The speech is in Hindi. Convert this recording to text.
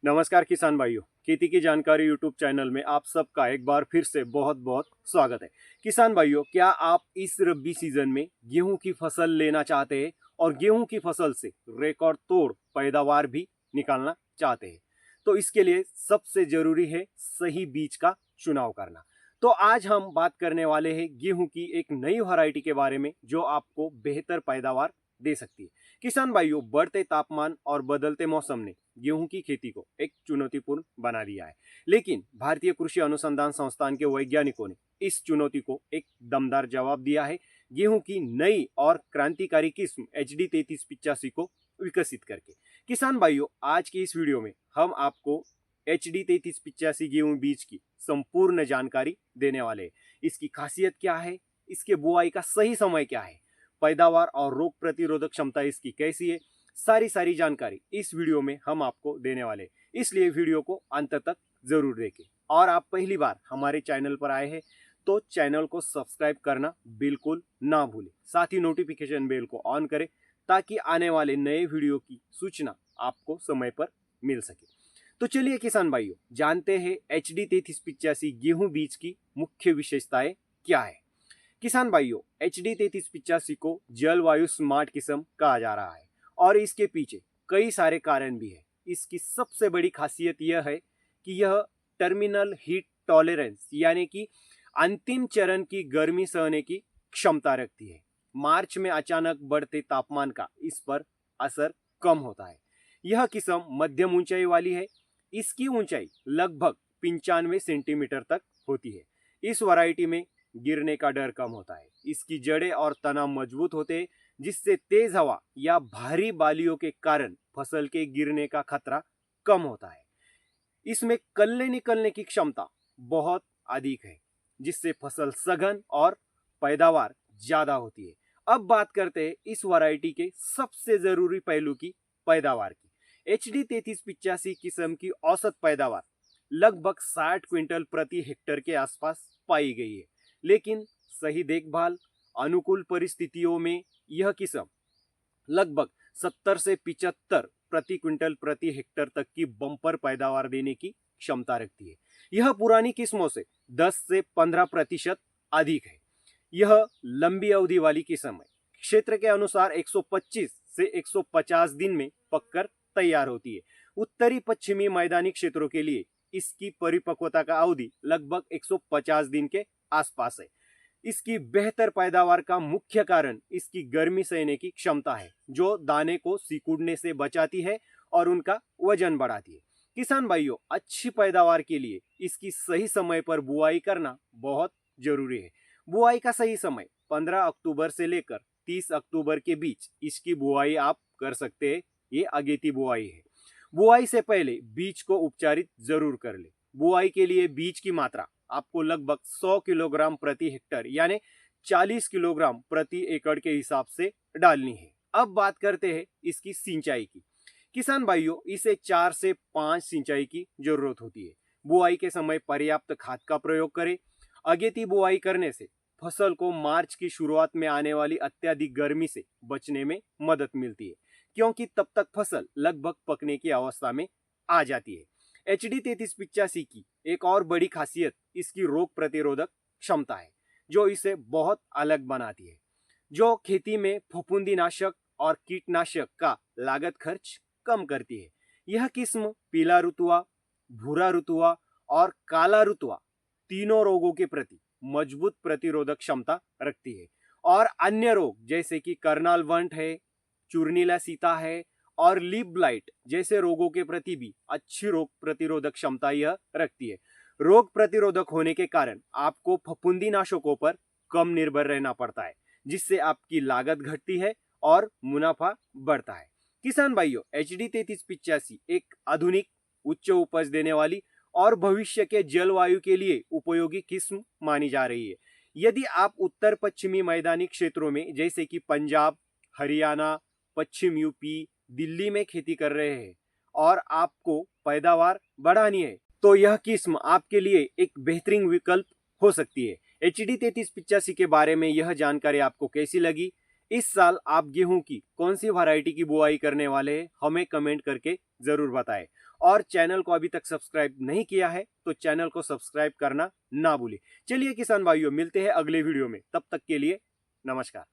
नमस्कार किसान भाइयों, खेती की जानकारी यूट्यूब चैनल में आप सबका एक बार फिर से बहुत बहुत स्वागत है। किसान भाइयों, क्या आप इस रब्बी सीजन में गेहूं की फसल लेना चाहते हैं और गेहूं की फसल से रिकॉर्ड तोड़ पैदावार भी निकालना चाहते हैं? तो इसके लिए सबसे जरूरी है सही बीज का चुनाव करना। तो आज हम बात करने वाले हैं गेहूं की एक नई वैरायटी के बारे में जो आपको बेहतर पैदावार दे सकती है। किसान भाइयों, बढ़ते तापमान और बदलते मौसम ने गेहूं की खेती को एक चुनौतीपूर्ण बना दिया है, लेकिन भारतीय कृषि अनुसंधान संस्थान के वैज्ञानिकों ने इस चुनौती को एक दमदार जवाब दिया है। गेहूं की नई और क्रांतिकारी किस्म HD 3385 को विकसित करके। किसान भाइयों, आज की इस वीडियो में हम आपको HD 3385 गेहूं बीज की संपूर्ण जानकारी देने वाले हैं। इसकी खासियत क्या है, इसके बुआई का सही समय क्या है, पैदावार और रोग प्रतिरोधक क्षमता इसकी कैसी है, सारी जानकारी इस वीडियो में हम आपको देने वाले, इसलिए वीडियो को अंत तक जरूर देखें। और आप पहली बार हमारे चैनल पर आए हैं तो चैनल को सब्सक्राइब करना बिल्कुल ना भूलें, साथ ही नोटिफिकेशन बेल को ऑन करें ताकि आने वाले नए वीडियो की सूचना आपको समय पर मिल सके। तो चलिए किसान भाइयों, जानते हैं HD 3385 गेहूं बीज की मुख्य विशेषताएं क्या है। किसान भाइयों, HD 3385 को जलवायु स्मार्ट किस्म कहा जा रहा है और इसके पीछे कई सारे कारण भी है। इसकी सबसे बड़ी खासियत यह है कि यह टर्मिनल हीट टॉलरेंस यानी कि अंतिम चरण की गर्मी सहने की क्षमता रखती है। मार्च में अचानक बढ़ते तापमान का इस पर असर कम होता है। यह किस्म मध्यम ऊंचाई वाली है। इसकी ऊंचाई लगभग 95 सेंटीमीटर तक होती है। इस वैरायटी में गिरने का डर कम होता है। इसकी जड़ें और तना मजबूत होते हैं, जिससे तेज हवा या भारी बालियों के कारण फसल के गिरने का खतरा कम होता है। इसमें कल्ले निकलने की क्षमता बहुत अधिक है, जिससे फसल सघन और पैदावार ज्यादा होती है। अब बात करते हैं इस वैरायटी के सबसे जरूरी पहलू की, पैदावार की। HD 3385 किस्म की औसत पैदावार लगभग 60 क्विंटल प्रति हेक्टेयर के आसपास पाई गई है, लेकिन सही देखभाल, अनुकूल परिस्थितियों में यह किस्म लगभग 70 से 75 प्रति क्विंटल प्रति हेक्टेयर तक की बम्पर पैदावार देने की क्षमता रखती है। यह पुरानी किस्मों से 10 से 15% अधिक है। यह लंबी अवधि वाली किस्म है। क्षेत्र के अनुसार 125 से 150 दिन में पककर तैयार होती है। उत्तरी पश्चिमी मैदानी क्षेत्रों के लिए इसकी परिपक्वता का अवधि लगभग 150 दिन के आसपास है। इसकी बेहतर पैदावार का मुख्य कारण इसकी गर्मी सहने की क्षमता है, जो दाने को सिकुड़ने से बचाती है और उनका वजन बढ़ाती है। किसान भाइयों, अच्छी पैदावार के लिए इसकी सही समय पर बुआई करना बहुत जरूरी है। बुआई का सही समय 15 अक्टूबर से लेकर 30 अक्टूबर के बीच इसकी बुआई आप कर सकते हैं। ये अगेती बुआई है। बुआई से पहले बीज को उपचारित जरूर कर ले। बुआई के लिए बीज की मात्रा आपको लगभग 100 किलोग्राम प्रति हेक्टेयर यानी 40 किलोग्राम प्रति एकड़ के हिसाब से डालनी है। अब बात करते हैं इसकी सिंचाई की। किसान भाइयों, इसे 4 से 5 सिंचाई की जरूरत होती है। बुआई के समय पर्याप्त खाद का प्रयोग करें। अगेती बुआई करने से फसल को मार्च की शुरुआत में आने वाली अत्यधिक गर्मी से बचने में मदद मिलती है, क्योंकि तब तक फसल लगभग पकने की अवस्था में आ जाती है। HD 3385 की एक और बड़ी खासियत इसकी रोग प्रतिरोधक क्षमता है, जो इसे बहुत अलग बनाती है, जो खेती में फफूंदीनाशक और कीटनाशक का लागत खर्च कम करती है। यह किस्म पीला रुतुआ, भूरा रुतुआ और काला रुतुआ तीनों रोगों के प्रति मजबूत प्रतिरोधक क्षमता रखती है और अन्य रोग जैसे कि कर्नाल वंट है, चूर्निला सीता है और लीफ ब्लाइट जैसे रोगों के प्रति भी अच्छी रोग प्रतिरोधक क्षमता यह रखती है। रोग प्रतिरोधक होने के कारण आपको फफूंदीनाशकों पर कम निर्भर रहना पड़ता है, जिससे आपकी लागत घटती है और मुनाफा बढ़ता है। किसान भाइयों, HD 3385 एक आधुनिक, उच्च उपज देने वाली और भविष्य के जलवायु के लिए उपयोगी किस्म मानी जा रही है। यदि आप उत्तर पश्चिमी मैदानी क्षेत्रों में जैसे कि पंजाब, हरियाणा, पश्चिम यूपी, दिल्ली में खेती कर रहे हैं और आपको पैदावार बढ़ानी है, तो यह किस्म आपके लिए एक बेहतरीन विकल्प हो सकती है। HD 3385 के बारे में यह जानकारी आपको कैसी लगी, इस साल आप गेहूं की कौन सी वैरायटी की बुआई करने वाले हैं, हमें कमेंट करके जरूर बताएं। और चैनल को अभी तक सब्सक्राइब नहीं किया है तो चैनल को सब्सक्राइब करना ना भूलें। चलिए किसान भाइयों, मिलते हैं अगले वीडियो में, तब तक के लिए नमस्कार।